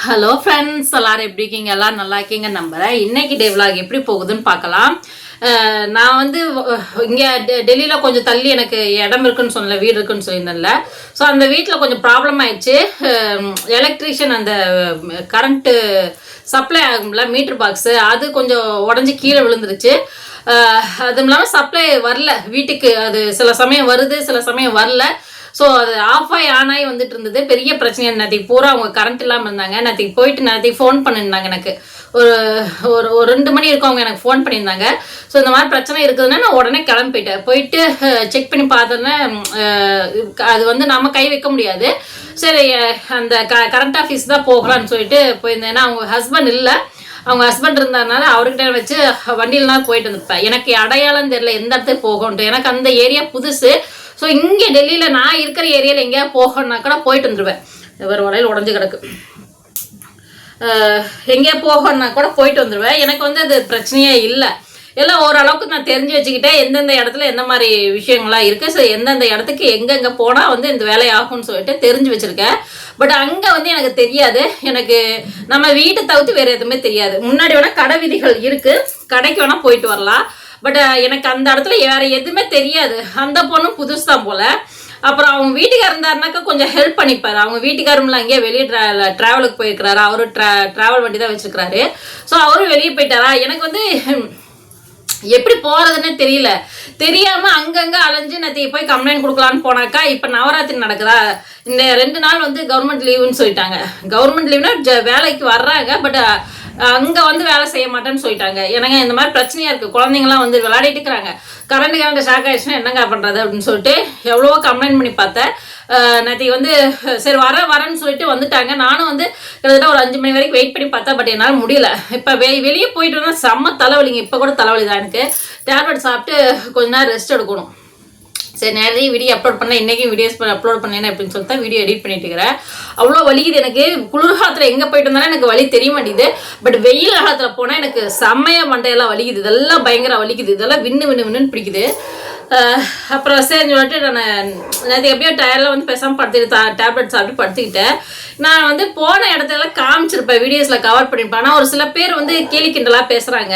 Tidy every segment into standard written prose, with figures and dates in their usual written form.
Hello friends, எல்லாரும் எப்படி இருக்கீங்க? எல்லாம் நல்லா இருக்கீங்க நம்புறேன். இன்னைக்கு டே விலாக் எப்படி போகுதுன்னு பார்க்கலாம். நான் வந்து இங்கே டெல்லியில் கொஞ்சம் தள்ளி எனக்கு இடம் இருக்குன்னு சொன்னல, வீடு இருக்குன்னு சொல்லியிருந்தேன்ல. ஸோ அந்த வீட்டில் கொஞ்சம் ப்ராப்ளம் ஆயிடுச்சு. எலக்ட்ரிஷியன் அந்த கரண்ட்டு சப்ளை ஆகும்ல மீட்ரு பாக்ஸு, அது கொஞ்சம் உடஞ்சி கீழே விழுந்துருச்சு. அதுவும் இல்லாமல் சப்ளை வரல வீட்டுக்கு. அது சில சமயம் வருது, சில சமயம் வரல. ஸோ அது ஆஃப் ஆன் ஆகி வந்துட்டு இருந்தது. பெரிய பிரச்சனை. நேற்றுக்கு பூரா அவங்க கரண்ட் இல்லாமல் இருந்தாங்க. நேற்றுக்கு ஃபோன் பண்ணியிருந்தாங்க. எனக்கு ஒரு 2 மணி இருக்கும் அவங்க எனக்கு ஃபோன் பண்ணியிருந்தாங்க. ஸோ இந்த மாதிரி பிரச்சனை இருக்குதுன்னா நான் உடனே கிளம்பி போயிட்டு செக் பண்ணி பார்த்தோன்னே அது வந்து நம்ம கை வைக்க முடியாது. சரி, அந்த கரண்ட் ஆஃபீஸ் தான் போகலான்னு சொல்லிட்டு போயிருந்தேன். ஏன்னா அவங்க ஹஸ்பண்ட் இல்லை, அவங்க ஹஸ்பண்ட் இருந்ததுனால அவர்கிட்ட வச்சு வண்டியிலாம் போயிட்டு இருந்துப்பேன். எனக்கு அடையாளம் தெரியல எந்த இடத்துக்கு போகணுன்ட்டு. எனக்கு அந்த ஏரியா புதுசு. ஸோ இங்கே டெல்லியில் நான் இருக்கிற ஏரியாவில் எங்கேயா போகணுன்னா கூட போயிட்டு வந்துடுவேன். வேறு வரையில் உடஞ்சி கிடக்கு. எங்கேயா போகணுன்னா கூட போயிட்டு வந்துடுவேன். எனக்கு வந்து அது பிரச்சனையே இல்லை. எல்லாம் ஓரளவுக்கு நான் தெரிஞ்சு வச்சுக்கிட்டேன் எந்தெந்த இடத்துல எந்த மாதிரி விஷயங்கள்லாம் இருக்குது. ஸோ எந்தெந்த இடத்துக்கு எங்கெங்கே போனால் வந்து இந்த வேலை ஆகும்னு சொல்லிட்டு தெரிஞ்சு வச்சுருக்கேன். பட் அங்கே வந்து எனக்கு தெரியாது. எனக்கு நம்ம வீட்டை தவிர்த்து வேறு எதுவுமே தெரியாது. முன்னாடி வேணால் கடை விதிகள் இருக்குது, கடைக்கு வேணால் போயிட்டு வரலாம். பட் எனக்கு அந்த இடத்துல வேறு எதுவுமே தெரியாது. அந்த பொண்ணும் புதுசு தான் போல். அப்புறம் அவங்க வீட்டுக்காரர் இருந்தாருனாக்கா கொஞ்சம் ஹெல்ப் பண்ணிப்பார். அவங்க வீட்டுக்காரம்லாம் அங்கேயே வெளியே ட்ராவலுக்கு போயிருக்கிறாரு. அவரும் ட்ராவல் வண்டி தான் வச்சுருக்கிறாரு. ஸோ அவரும் வெளியே போயிட்டாரா. எனக்கு வந்து எப்படி போகிறதுன்னே தெரியல. தெரியாமல் அங்கங்கே அலைஞ்சு நேற்று போய் கம்ப்ளைண்ட் கொடுக்கலான்னு போனாக்கா இப்போ நவராத்திரி நடக்குதா, இந்த 2 நாள் வந்து கவர்மெண்ட் லீவுன்னு சொல்லிட்டாங்க. கவர்மெண்ட் லீவுனா வேலைக்கு வர்றாங்க, பட் அங்கே வந்து வேலை செய்ய மாட்டேன்னு சொல்லிட்டாங்க. எனக்கு இந்த மாதிரி பிரச்சனையாக இருக்குது. குழந்தைங்களாம் வந்து விளையாடிட்டு இருக்கிறாங்க. கரண்ட் ஷாக் ஆகிடுச்சுன்னா என்னங்க பண்ணுறது அப்படின்னு சொல்லிட்டு எவ்வளவோ கம்ப்ளைண்ட் பண்ணி பார்த்தேன். நேற்று வந்து சரி வரேன்னு சொல்லிட்டு வந்துட்டாங்க. நானும் வந்து கிட்டத்தட்ட ஒரு 5 மணி வரைக்கும் வெயிட் பண்ணி பார்த்தேன். பட் என்னால் முடியல. இப்போ வெளியே போயிட்டு வந்தால் செம்ம தலைவலிங்க. இப்போ கூட தலைவலி தான் எனக்கு. டேப்லெட் சாப்பிட்டு கொஞ்ச நேரம் ரெஸ்ட் எடுக்கணும். சரி, நிறைய வீடியோ அப்லோட் பண்ணேன். இன்றைக்கும் வீடியோஸ் அப்லோட் பண்ணேன் அப்படின்னு சொல்லிட்டு தான் வீடியோ எடிட் பண்ணிட்டு இருக்கிறேன். அவ்வளோ வலிக்குது எனக்கு. குளிர் காலத்தில் எங்கே போயிட்டு இருந்தாலும் எனக்கு வலி தெரிய மாட்டேங்குது. பட் வெயில் காலத்தில் போனால் எனக்கு செம்மையாக மண்டையெல்லாம் வலிக்குது. இதெல்லாம் பயங்கர வலிக்குது. இதெல்லாம் வின்னு பிடிக்குது. அப்புறம் சரி சொல்லிட்டு நான் நேற்று எப்படியோ டயரில் வந்து பேசாமல் படுத்துட்டு டேப்லெட் சாப்பிட்டு படுத்துக்கிட்டேன். நான் வந்து போன இடத்துல காமிச்சிருப்பேன், வீடியோஸில் கவர் பண்ணியிருப்பேன். ஆனால் ஒரு சில பேர் வந்து கேலி கிண்டலாக பேசுகிறாங்க.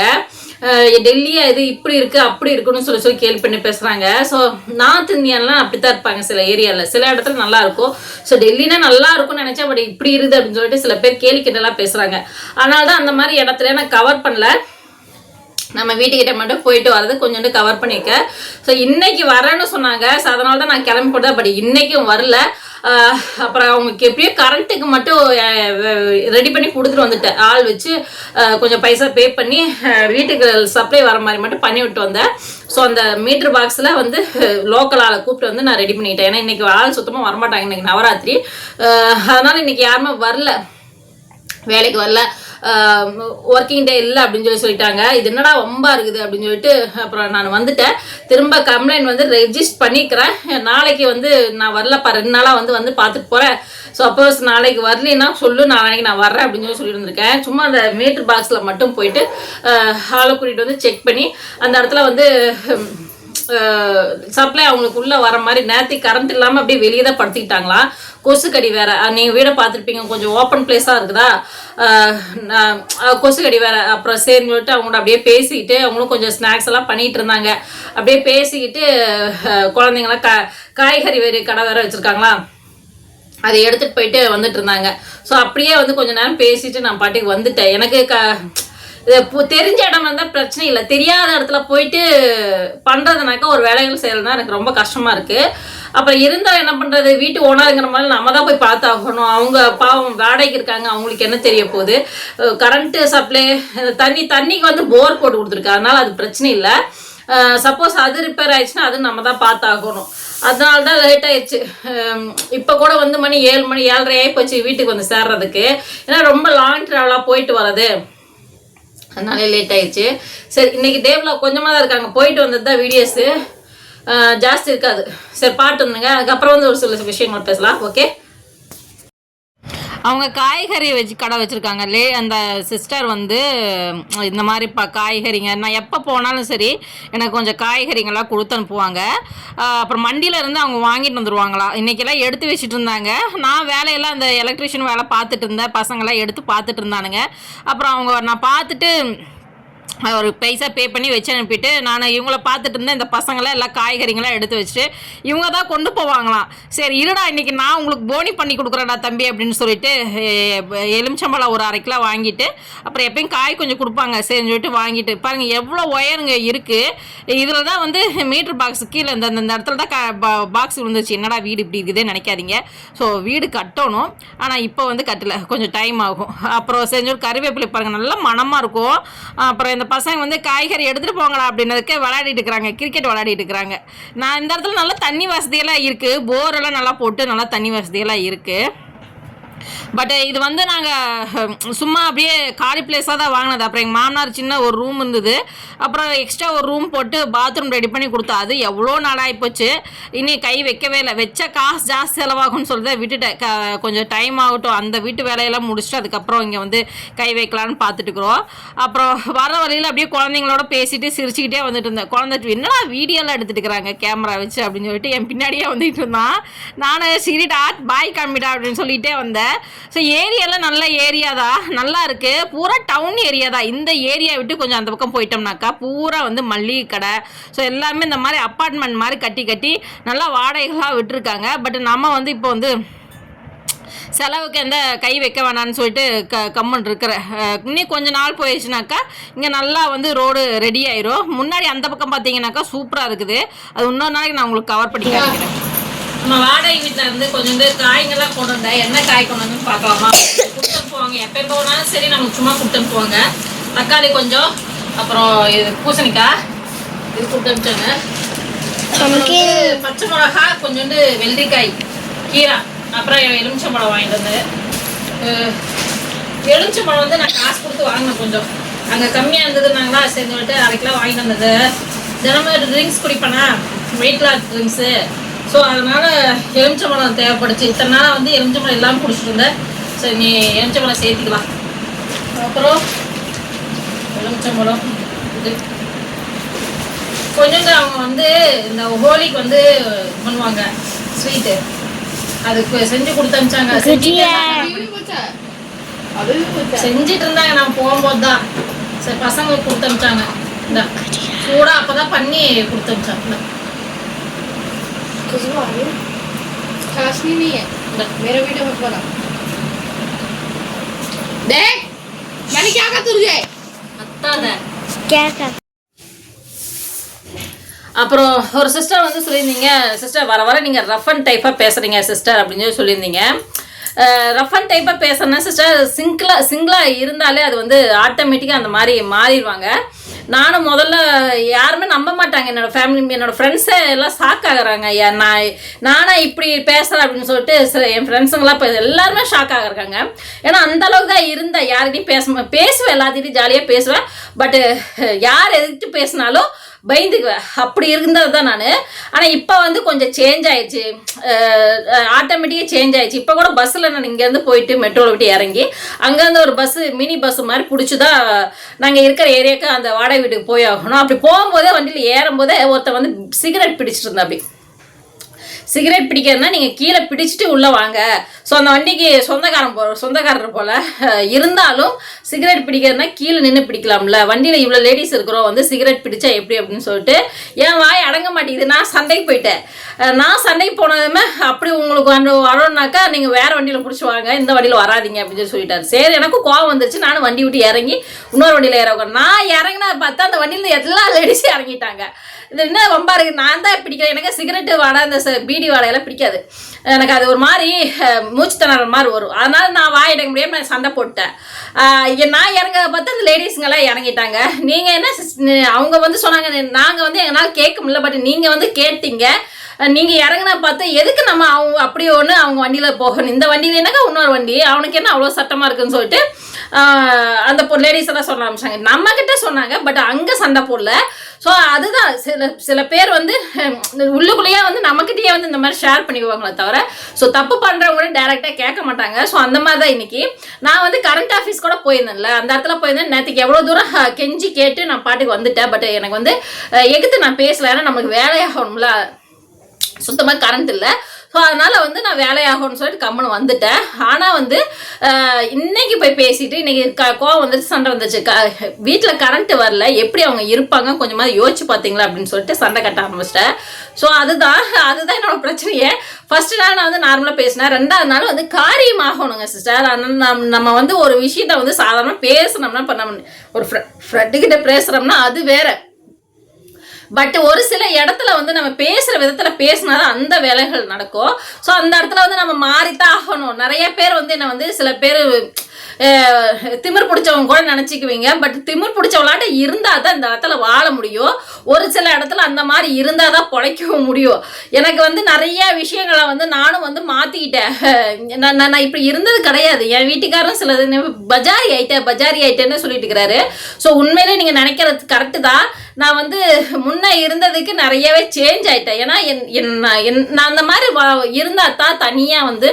டெல்லியா இது இப்படி இருக்குது அப்படி இருக்குன்னு சொல்லி கேள்வி பண்ணி பேசுகிறாங்க. ஸோ நார்த் இந்தியன்லாம் அப்படி தான் இருப்பாங்க. சில ஏரியாவில் சில இடத்துல நல்லா இருக்கும். ஸோ டெல்லினா நல்லா இருக்கும்னு நினச்சா பட் இப்படி இருக்குது அப்படின்னு சொல்லிட்டு சில பேர் கேலி கிண்டலாக பேசுகிறாங்க. அதனால தான் அந்த மாதிரி இடத்துல நான் கவர் பண்ணல. நம்ம வீட்டுக்கிட்ட மட்டும் போயிட்டு வரது கொஞ்சோண்டு கவர் பண்ணிக்க. ஸோ இன்னைக்கு வரேன்னு சொன்னாங்க. ஸோ அதனால தான் நான் கிளம்பி போட்டேன். பட் இன்னைக்கும் வரல. அப்புறம் அவங்களுக்கு எப்படியோ கரண்ட்டுக்கு மட்டும் ரெடி பண்ணி கொடுத்துட்டு வந்துட்டேன். ஆள் வச்சு கொஞ்சம் பைசா பே பண்ணி வீட்டுக்கு சப்ளை வர மாதிரி மட்டும் பண்ணி விட்டு வந்தேன். ஸோ அந்த மீட்ரு பாக்ஸில் வந்து லோக்கல் ஆளை கூப்பிட்டு வந்து நான் ரெடி பண்ணிட்டேன். ஏன்னா இன்றைக்கி ஆள் சுத்தமாக வரமாட்டாங்க. இன்றைக்கி நவராத்திரி. அதனால் இன்றைக்கி யாருமே வரல, வேலைக்கு வரல, ஒர்க்கிங் டே இல்லை அப்படின்னு சொல்லிட்டாங்க. இது என்னடா ரொம்ப இருக்குது அப்படின்னு சொல்லிட்டு அப்புறம் நான் வந்துட்டேன். திரும்ப கம்ப்ளைண்ட் வந்து ரெஜிஸ்டர் பண்ணிக்கிறேன். நாளைக்கு வந்து நான் வரலப்பா, 2 நாளாக வந்து பார்த்துட்டு போகிறேன். ஸோ அப்போஸ் நாளைக்கு வரலின்னா சொல்லு, நாளைக்கு நான் வர்றேன் அப்படின்னு சொல்லியிருந்திருக்கேன். சும்மா அந்த மீட்ரு பாக்ஸில் மட்டும் போயிட்டு ஆளை கூட்டிகிட்டு வந்து செக் பண்ணி அந்த இடத்துல வந்து சப்ளை அவங்களுக்கு உள்ளே வர மாதிரி. நேற்று கரண்ட் இல்லாமல் அப்படியே வெளியே தான் படுத்திக்கிட்டாங்களா. கொசுக்கடி வேறு. நீங்கள் வீடை பார்த்துருப்பீங்க, கொஞ்சம் ஓப்பன் பிளேஸாக இருக்குதா, கொசுக்கடி வேறு. அப்புறம் சரின்னு சொல்லிட்டு அவங்களோட அப்படியே பேசிக்கிட்டு அவங்களும் கொஞ்சம் ஸ்நாக்ஸ் எல்லாம் பண்ணிகிட்டு இருந்தாங்க. அப்படியே பேசிக்கிட்டு குழந்தைங்களாம் காய்கறி வேறு கடை வேறு வச்சுருக்காங்களா, அதை எடுத்துகிட்டு போயிட்டு வந்துட்டு இருந்தாங்க. ஸோ அப்படியே வந்து கொஞ்சம் நேரம் பேசிட்டு நான் பாட்டுக்கு வந்துட்டேன். எனக்கு தெரிஞ்ச இடம் இருந்தால் பிரச்சனை இல்லை. தெரியாத இடத்துல போயிட்டு பண்ணுறதுனாக்கா ஒரு வேலைகள் செய்யறதுனா எனக்கு ரொம்ப கஷ்டமாக இருக்குது. அப்புறம் இருந்தால் என்ன பண்ணுறது, வீட்டு ஓனருங்கிற மாதிரி நம்ம தான் போய் பார்த்தாகணும். அவங்க பாவம் வாடகைக்கு இருக்காங்க, அவங்களுக்கு என்ன தெரிய போகுது. கரண்ட்டு சப்ளை தண்ணிக்கு வந்து போர் போட்டு கொடுத்துருக்கு. அதனால் அது பிரச்சனை இல்லை. சப்போஸ் அது ரிப்பேர் ஆயிடுச்சுன்னா அது நம்ம தான் பார்த்தாகணும். அதனால தான் லேட் ஆயிடுச்சு. இப்போ கூட வந்து மணி 7 மணி 7:30 ஆகி போச்சு வீட்டுக்கு வந்து சேர்றதுக்கு. ஏன்னா ரொம்ப லாங் ட்ராவலாக போயிட்டு வர்றது, அதனாலே லேட் ஆயிடுச்சு. சரி, இன்னைக்கு டேவில் கொஞ்சமாக தான் இருக்காங்க. போயிட்டு வந்தது தான் வீடியோஸு ஜாஸ்தி இருக்காது. சரி, பாட்டு வந்துங்க. அதுக்கப்புறம் வந்து ஒரு சில விஷயங்கள் பேசலாம். ஓகே. அவங்க காய்கறி வச்சு கடை வச்சுருக்காங்க. அந்த சிஸ்டர் வந்து இந்த மாதிரி காய்கறிங்க நான் எப்போ போனாலும் சரி எனக்கு கொஞ்சம் காய்கறிங்கெல்லாம் கொடுத்து அனுப்புவாங்க. அப்புறம் மண்டியில் இருந்து அவங்க வாங்கிட்டு வந்துடுவாங்களா. இன்றைக்கெல்லாம் எடுத்து வச்சுட்டு இருந்தாங்க. நான் வேலையெல்லாம் அந்த எலக்ட்ரிஷியன் வேலை பார்த்துட்டு இருந்தேன். பசங்களாம் எடுத்து பார்த்துட்டு இருந்தானுங்க. அப்புறம் நான் பார்த்துட்டு ஒரு பைசா பே பண்ணி வச்சு அனுப்பிட்டு நான் இவங்கள பார்த்துட்டு இருந்தேன். இந்த பசங்களாம் எல்லாம் காய்கறிங்களாம் எடுத்து வச்சுட்டு இவங்க தான் கொண்டு போவாங்களாம். சரி இருடா இன்றைக்கி நான் உங்களுக்கு போனி பண்ணி கொடுக்குறேன்டா தம்பி அப்படின்னு சொல்லிட்டு எலுமிச்சம்பழம் ஒரு 1/2 கிலோ வாங்கிட்டு அப்புறம் எப்பயும் காய் கொஞ்சம் கொடுப்பாங்க சரின்னு சொல்லிட்டு வாங்கிட்டு பாருங்கள் எவ்வளோ ஒயருங்க இருக்குது. இதில் தான் வந்து மீட்ரு பாக்ஸு கீழே இந்த இடத்துல தான் பாக்ஸ் விழுந்துச்சு. என்னடா வீடு இப்படி இருக்குதே நினைக்காதீங்க. ஸோ வீடு கட்டணும். ஆனால் இப்போ வந்து கட்டலை, கொஞ்சம் டைம் ஆகும். அப்புறம் செஞ்சு கருவேப்பிலை பாருங்கள் நல்லா மணமாக இருக்கும். அப்புறம் இந்த பசங்க வந்து காய்கறி எடுத்துகிட்டு போங்களா அப்படின்னதுக்கு விளையாடிட்டு இருக்கிறாங்க, கிரிக்கெட் விளையாடிட்டு இருக்கிறாங்க. நான் இந்த இடத்துல நல்லா தண்ணி வசதியெல்லாம் இருக்குது, போரெல்லாம் நல்லா போட்டு நல்லா தண்ணி வசதியெல்லாம் இருக்குது. பட் இது வந்து நாங்கள் சும்மா அப்படியே காலி பிளேஸாக தான் வாங்கினது. அப்புறம் எங்கள் மாமனார் சின்ன ஒரு ரூம் இருந்தது, அப்புறம் எக்ஸ்ட்ரா ஒரு ரூம் போட்டு பாத்ரூம் ரெடி பண்ணி கொடுத்தா. அது எவ்வளோ நாளாகி போச்சு, இனி கை வைக்கவே இல்லை. வச்ச காசு ஜாஸ்தி செலவாகும்னு சொல்லிட்டு விட்டுட்டேன். கொஞ்சம் டைம் ஆகட்டும், அந்த வீட்டு வேலையெல்லாம் முடிச்சுட்டு அதுக்கப்புறம் இங்கே வந்து கை வைக்கலான்னு பார்த்துட்டுக்குறோம். அப்புறம் வர வழியில் அப்படியே குழந்தைங்களோட பேசிட்டு சிரிச்சுக்கிட்டே வந்துட்டு இருந்தேன். குழந்தைட்டு என்னடா வீடியோலாம் எடுத்துட்டு இருக்கிறாங்க கேமரா வச்சு அப்படின்னு சொல்லிட்டு என் பின்னாடியே வந்துட்டு இருந்தான். நான் சரிடா பாய் காமிடா அப்படின்னு சொல்லிகிட்டே வந்தேன். ஸோ ஏரியாலாம் நல்ல ஏரியா தான், நல்லா இருக்குது. பூரா டவுன் ஏரியா தான். இந்த ஏரியா விட்டு கொஞ்சம் அந்த பக்கம் போயிட்டோம்னாக்கா பூரா வந்து மல்லிகை கடை. ஸோ எல்லாமே இந்த மாதிரி அப்பார்ட்மெண்ட் மாதிரி கட்டி நல்லா வாடகைகளாக விட்டுருக்காங்க. பட் நம்ம வந்து இப்போ வந்து செலவுக்கு எந்த கை வைக்க வேணான்னு சொல்லிட்டு கம்மன் இருக்கிற. இன்னும் கொஞ்சம் நாள் போயிடுச்சுனாக்கா இங்கே நல்லா வந்து ரோடு ரெடி ஆயிரும். முன்னாடி அந்த பக்கம் பார்த்தீங்கன்னாக்கா சூப்பராக இருக்குது. அது இன்னொரு நாளைக்கு நான் உங்களுக்கு கவர் பண்ணி காமிக்கிறேன். நம்ம வாடகை வீட்டில் இருந்து கொஞ்சம் காய்கள்லாம் கொண்டு வந்தேன். என்ன காய் கொண்டு வந்து பார்க்கலாமா? கொடுத்து போவாங்க எப்போ போனாலும் சரி, நமக்கு சும்மா கொடுத்து போவாங்க. தக்காளி கொஞ்சம், அப்புறம் இது பூசணிக்காய் இது கொடுத்து அனுப்பிச்சாங்க. பச்சை மிளகா கொஞ்சோண்டு, வெள்ளரிக்காய், கீரை, அப்புறம் எலுமிச்சம்பழம் வாங்கிட்டு வந்து. எலுமிச்சம்பழம் வந்து நான் காசு கொடுத்து வாங்கினேன். கொஞ்சம் அங்கே கம்மியாக இருந்ததுனாங்களா சரி சொல்லிட்டு 1/2 கிலோ வாங்கிட்டு வந்தது. தினமும் ட்ரிங்க்ஸ் குடிப்பேனா, வெயிட் லாஸ் ட்ரிங்க்ஸு. ஸோ அதனால் எலுமிச்சம்பழம் தேவைப்படுச்சு. இத்தனை நாளாக வந்து எலுமிச்சம்பழம் இல்லாமல் குடிச்சிட்டு இருந்தேன். சரி நீ எலுமிச்சம்பழம் சேர்த்துக்கலாம். அப்புறம் எலுமிச்சம்பழம் இது கொஞ்சம் அவங்க வந்து இந்த ஹோலிக்கு வந்து பண்ணுவாங்க ஸ்வீட்டு, அதுக்கு செஞ்சு கொடுத்து அனுப்பிச்சாங்க. செஞ்சிட்டு இருந்தாங்க நான் போகும்போது தான். சரி பசங்களுக்கு கொடுத்து அனுப்பிச்சாங்க. இந்த சூடாக அப்போ தான் பண்ணி கொடுத்து அனுப்பிச்சாங்க. चाशनी नहीं है, मेरा वीडियो मत बना। देख मैंने क्या कहा तुझे? क्या कर? அப்புறம் ஒரு சிஸ்டர் வந்து சொல்லியிருந்தீங்க, சிஸ்டர் வர வர நீங்கள் ரஃப் அண்ட் டைப்பாக பேசுகிறீங்க சிஸ்டர் அப்படின்னு சொல்லியிருந்தீங்க. ரஃப் அண்ட் டைப்பாக பேசுகிறேன்னா சிஸ்டர் சிங்கிளாக இருந்தாலே அது வந்து ஆட்டோமேட்டிக்காக அந்த மாதிரி மாறிடுவாங்க. நானும் முதல்ல யாருமே நம்ப மாட்டாங்க. என்னோடய ஃபேமிலி, என்னோடய ஃப்ரெண்ட்ஸே எல்லாம் ஷாக் ஆகுறாங்க. நானா இப்படி பேசுகிறேன் அப்படின்னு சொல்லிட்டு என் ஃப்ரெண்ட்ஸுங்களாம் இப்போ எல்லாருமே ஷாக் ஆகிருக்காங்க. ஏன்னா அந்தளவுக்கு தான் இருந்தேன். யார்கிட்டையும் பேசுவேன், எல்லாத்திட்டையும் ஜாலியாக பேசுவேன். பட்டு யார் எதுக்கிட்டு பேசினாலும் பயந்துக்குவேன். அப்படி இருந்தது தான் நான். ஆனால் இப்போ வந்து கொஞ்சம் சேஞ்ச் ஆயிடுச்சு, ஆட்டோமேட்டிக்காக சேஞ்ச் ஆயிடுச்சு. இப்போ கூட பஸ்ஸில் நான் இங்கேருந்து போயிட்டு மெட்ரோவில் விட்டு இறங்கி அங்கேருந்து ஒரு பஸ்ஸு, மினி பஸ்ஸு மாதிரி பிடிச்சி தான் நாங்கள் இருக்கிற ஏரியாவுக்கு அந்த வாடகை வீட்டுக்கு போய் ஆகணும். அப்படி போகும்போதே வண்டியில் ஏறும்போதே ஒருத்தர் வந்து சிகரெட் பிடிச்சிட்டு இருந்தா. அப்படி சிகரெட் பிடிக்கிறதுனா நீங்கள் கீழே பிடிச்சிட்டு உள்ளே வாங்க. ஸோ அந்த வண்டிக்கு சொந்தக்காரர் போல் இருந்தாலும் சிகரெட் பிடிக்கிறதுனா கீழே நின்று பிடிக்கலாம்ல. வண்டியில் இவ்வளோ லேடிஸ் இருக்கிறோம், வந்து சிகரெட் பிடிச்சா எப்படி அப்படின்னு சொல்லிட்டு என் வாய் அடங்க மாட்டேங்குது. நான் சண்டைக்கு போயிட்டேன். நான் சண்டைக்கு போனதுமே அப்படி உங்களுக்கு வரணுன்னாக்கா நீங்கள் வேறு வண்டியில் பிடிச்சி வாங்க, இந்த வண்டியில் வராதிங்க அப்படின்னு சொல்லிட்டாரு. சரி எனக்கும் கோவம் வந்துருச்சு. நானும் வண்டி விட்டு இறங்கி இன்னொரு வண்டியில் இறங்க. நான் இறங்கினா பார்த்தா அந்த வண்டியில் எல்லா லேடிஸும் இறங்கிட்டாங்க. இது என்ன ரொம்ப இருக்குது, நான் தான் பிடிக்கிறேன். எனக்கு சிகரெட்டு வாடை, இந்த பீடி வாடையெல்லாம் பிடிக்காது. எனக்கு அது ஒரு மாதிரி மூச்சு திணறல் மாதிரி வரும். அதனால நான் வாய் அடங்க முடியாமல் நான் சண்டை போட்டேன். நான் இறங்க பார்த்தா அந்த லேடிஸுங்கெல்லாம் இறங்கிட்டாங்க. நீங்கள் என்ன அவங்க வந்து சொன்னாங்க, நாங்கள் வந்து எங்களால் கேட்க முடியல, பட் நீங்கள் வந்து கேட்டீங்க, நீங்கள் இறங்கினா பார்த்து எதுக்கு நம்ம அவங்க அப்படியே ஒன்று அவங்க வண்டியில் போகணும், இந்த வண்டியில் என்னக்கா இன்னொரு வண்டி, அவனுக்கு என்ன அவ்வளோ சட்டமாக இருக்குன்னு சொல்லிட்டு அந்த லேடிஸ் எல்லாம் சொல்ல ஆரம்பிச்சாங்க. நம்மக்கிட்ட சொன்னாங்க, பட் அங்கே சண்டை போடல. ஸோ அதுதான் சில பேர் வந்து உள்ளுக்குள்ளேயே வந்து நம்மக்கிட்டேயே வந்து இந்த மாதிரி ஷேர் பண்ணிக்குவாங்களே தவிர ஸோ தப்பு பண்ணுறவங்க கூட டேரெக்டாக கேட்க மாட்டாங்க. ஸோ அந்த மாதிரி தான் இன்னைக்கு நான் வந்து கரண்ட் ஆஃபீஸ் கூட போயிருந்தேன்ல, அந்த இடத்துல போயிருந்தேன். நேற்றுக்கு எவ்வளோ தூரம் கெஞ்சி கேட்டு நான் பாட்டுக்கு வந்துட்டேன். பட் எனக்கு வந்து எகுத்து நான் பேசல, ஏன்னா நமக்கு வேலையாகணும்ல, சுத்தமாக கரண்ட் இல்லை. ஸோ அதனால் வந்து நான் வேலையாகும்னு சொல்லிட்டு கம்முன்னு வந்துட்டேன். ஆனால் வந்து இன்னைக்கு போய் பேசிட்டு இன்னைக்கு கோவம் வந்துச்சு, சண்டை வந்துச்சு. வீட்டில் கரண்ட் வரல, எப்படி அவங்க இருப்பாங்க கொஞ்சமாக யோசிச்சு பார்த்தீங்களா அப்படின்னு சொல்லிட்டு சண்டை கட்ட ஆரம்பிச்சிட்டேன். ஸோ அதுதான் என்னோட பிரச்சனையே. ஃபர்ஸ்ட் நாள் நான் வந்து நார்மலாக பேசினேன், ரெண்டாவது நாள் வந்து காரியமாகணுங்க சிஸ்டர். அதனால் நம்ம வந்து ஒரு விஷயத்த வந்து சாதாரணமாக பேசணும்னா, இப்போ நம்ம ஒரு ஃப்ரெண்டுக்கிட்ட பேசுகிறோம்னா அது வேற. பட் ஒரு சில இடத்துல வந்து நம்ம பேசுகிற விதத்தில் பேசினாதான் அந்த வேலைகள் நடக்கும். ஸோ அந்த இடத்துல வந்து நம்ம மாறித்தான் ஆகணும். நிறைய பேர் வந்து என்ன வந்து சில பேர் திமிர் பிடிச்சவங்க கூட நினச்சிக்குவீங்க. பட் திமிர் பிடிச்சவங்களாட்ட இருந்தால் தான் இந்த இடத்துல வாழ முடியும். ஒரு சில இடத்துல அந்த மாதிரி இருந்தால் தான் பிழைக்கவும் முடியும். எனக்கு வந்து நிறைய விஷயங்களை வந்து நானும் வந்து மாற்றிக்கிட்டேன். நான் இப்படி இருந்தது கிடையாது. என் வீட்டுக்காரரும் சிலது பஜாரி ஆயிட்டேன்னு சொல்லிட்டு இருக்கிறாரு. ஸோ உண்மையிலே நீங்கள் நினைக்கிறது கரெக்டு தான். நான் வந்து முன்னே இருந்ததுக்கு நிறையவே சேஞ்ச் ஆகிட்டேன். ஏன்னா நான் அந்த மாதிரி இருந்தால் தான் தனியாக வந்து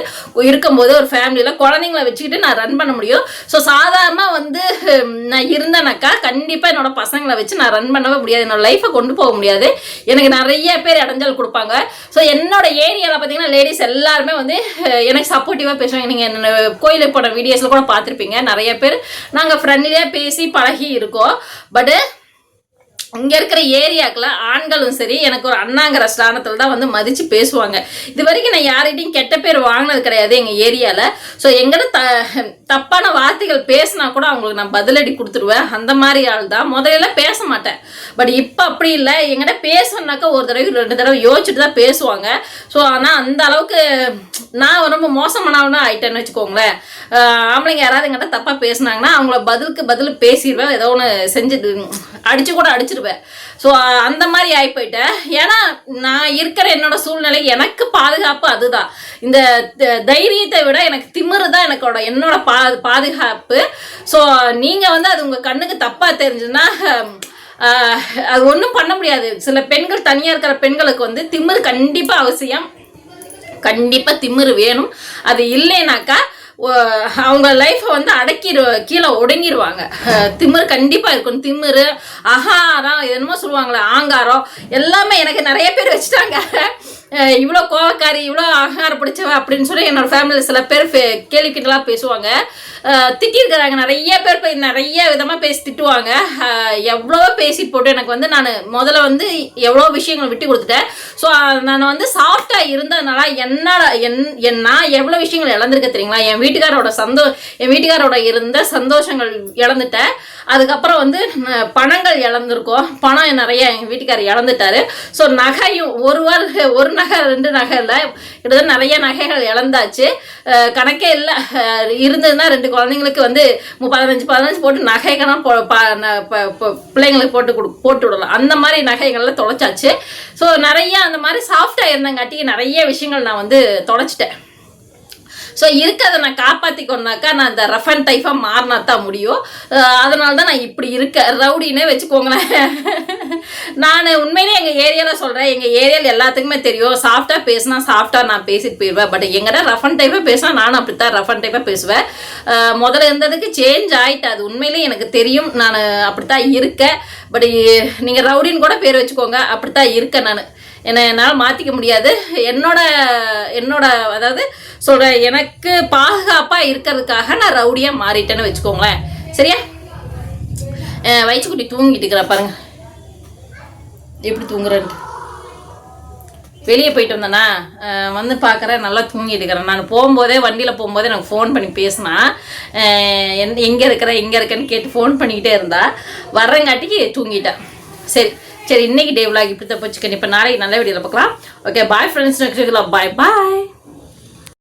இருக்கும்போது ஒரு ஃபேமிலியில் குழந்தைங்கள வச்சுக்கிட்டு நான் ரன் பண்ண முடியும். ஸோ சாதாரணமாக வந்து நான் இருந்தேனாக்கா கண்டிப்பாக என்னோட பசங்களை வச்சு நான் ரன் பண்ணவே முடியாது, என்னோட லைஃப்பை கொண்டு போக முடியாது. எனக்கு நிறைய பேர் இடைஞ்சல் கொடுப்பாங்க. ஸோ என்னோட ஏரியாவில் பார்த்தீங்கன்னா லேடிஸ் எல்லாருமே வந்து எனக்கு சப்போர்ட்டிவாக பேசுவாங்க. நீங்கள் என்ன கோயிலுக்கு போன வீடியோஸில் கூட பார்த்துருப்பீங்க. நிறைய பேர் நாங்கள் ஃப்ரெண்ட்லியாக பேசி பழகி இருக்கோம். பட்டு இங்கே இருக்கிற ஏரியாக்கில் ஆண்களும் சரி எனக்கு ஒரு அண்ணாங்கிற ஸ்தானத்தில் தான் வந்து மதித்து பேசுவாங்க. இது வரைக்கும் நான் யார்கிட்டையும் கெட்ட பேர் வாங்கினது கிடையாது எங்கள் ஏரியாவில். ஸோ எங்கிட்ட தப்பான வார்த்தைகள் பேசினா கூட அவங்களுக்கு நான் பதிலடி கொடுத்துருவேன். அந்த மாதிரி ஆள் தான். முதல்ல பேச மாட்டேன். பட் இப்போ அப்படி இல்லை. எங்கிட்ட பேசணுன்னாக்கா ஒரு தடவை 2 தடவை யோசிச்சுட்டு தான் பேசுவாங்க. ஸோ ஆனால் அந்த அளவுக்கு நான் ரொம்ப மோசமானவனா ஆயிட்டேன்னு வச்சுக்கோங்களேன். ஆம்பளைங்க யாராவது எங்கிட்ட தப்பாக பேசினாங்கன்னா அவங்கள பதில் பேசிடுவேன். ஏதோ ஒன்று செஞ்சு அடிச்சு கூட அடிச்சிருவேன். ஸோ அந்த மாதிரி ஆகி போயிட்டேன். ஏன்னா நான் இருக்கிற என்னோட சூழ்நிலை எனக்கு பாதுகாப்பு அதுதான். இந்த தைரியத்தை விட எனக்கு திமிரு தான் என்னோட பாதுகாப்பு. ஸோ நீங்கள் வந்து அது உங்கள் கண்ணுக்கு தப்பாக தெரிஞ்சுன்னா அது ஒன்றும் பண்ண முடியாது. சில பெண்கள் தனியாக இருக்கிற பெண்களுக்கு வந்து திமிரு கண்டிப்பாக அவசியம். கண்டிப்பாக திமிரு வேணும். அது இல்லைனாக்கா அவங்க லைஃப்பை வந்து கீழே ஒடுங்கிடுவாங்க. திமிரு கண்டிப்பாக இருக்கணும். திமிரு அகாரம் என்னமோ சொல்லுவாங்களே ஆங்காரம் எல்லாமே எனக்கு நிறைய பேர் வச்சுட்டாங்க. இவ்வளோ கோவக்காரி, இவ்வளோ அகங்காரம் பிடிச்சவ அப்படின்னு சொல்லி என்னோட ஃபேமிலியில் சில பேர் கேள்விக்கிட்டலாம் பேசுவாங்க. திட்டிருக்கிறாங்க. நிறைய பேர் நிறைய விதமாக பேசி திட்டுவாங்க. எவ்வளோ பேசி போட்டு எனக்கு வந்து நான் முதல்ல வந்து எவ்வளோ விஷயங்களை விட்டு கொடுத்துட்டேன். ஸோ நான் வந்து சாஃப்டாக இருந்ததுனால நான் எவ்வளோ விஷயங்கள் இழந்திருக்க தெரியுங்களா. என் வீட்டுக்காரோட இருந்த சந்தோஷங்கள் இழந்துட்டேன். அதுக்கப்புறம் வந்து பணங்கள் இழந்திருக்கோம். பணம் நிறைய எங்கள் வீட்டுக்காரர் இழந்துட்டாரு. ஸோ நகையும் ஒரு நகை 2 நகை இல்லை, கிட்டத்தட்ட நிறைய நகைகள் இழந்தாச்சு. கணக்கே இல்லை. இருந்ததுன்னா 2 குழந்தைங்களுக்கு வந்து 15 போட்டு நகைகள்லாம் பிள்ளைங்களுக்கு போட்டு விடலாம். அந்த மாதிரி நகைகள்லாம் தொலைச்சாச்சு. ஸோ நிறைய அந்த மாதிரி சாஃப்டாக இருந்தங்காட்டி நிறைய விஷயங்கள் நான் வந்து தொலைச்சிட்டேன். ஸோ இருக்கிறத நான் காப்பாற்றிக்கணுனாக்கா நான் இந்த ரஃப் அண்ட் டைஃபாக மாறினா தான் முடியும். அதனால தான் நான் இப்படி இருக்கேன். ரவுடினே வச்சுக்கோங்களேன். நான் உண்மையிலே எங்கள் ஏரியாவில் சொல்கிறேன். எங்கள் ஏரியாவில் எல்லாத்துக்குமே தெரியும். சாஃப்டாக பேசினா சாஃப்டாக நான் பேசிட்டு போயிடுவேன். பட் எங்கிட்ட ரஃப் அண்ட் டைஃபாக பேசினா நானும் அப்படித்தான் ரஃப் அண்ட் டைஃபாக பேசுவேன். முதல்ல இருந்ததுக்கு சேஞ்ச் ஆகிட்டு அது உண்மையிலே எனக்கு தெரியும். நான் அப்படித்தான் இருக்கேன். பட் நீங்கள் ரவுடின்னு கூட பேர் வச்சுக்கோங்க. அப்படித்தான் இருக்கேன் நான். என்னால் மாற்றிக்க முடியாது. என்னோட அதாவது சொல்கிறேன், எனக்கு பாதுகாப்பாக இருக்கிறதுக்காக நான் ரவுடியாக மாறிட்டேன்னு வச்சுக்கோங்களேன். சரியா? வயிற்றுக்குட்டி தூங்கிட்டு இருக்கிற பாருங்க எப்படி தூங்குறேன்ட்டு. வெளியே போயிட்டு வந்தேன்னா வந்து பார்க்குறேன் நல்லா தூங்கிட்டு இருக்கிறேன். நான் வண்டியில் போகும்போதே எனக்கு ஃபோன் பண்ணி பேசினா எங்கே இருக்கேன்னு கேட்டு ஃபோன் பண்ணிக்கிட்டே இருந்தா வர்றங்காட்டிக்கு தூங்கிட்டேன். சரி இன்னைக்கு டே விலாக் இப்படி தான் போச்சு. இப்போ நாளைக்கு நல்ல வீடியோவில் பார்க்கலாம். Okay bye friends. நெக்ஸ்ட் பாய்.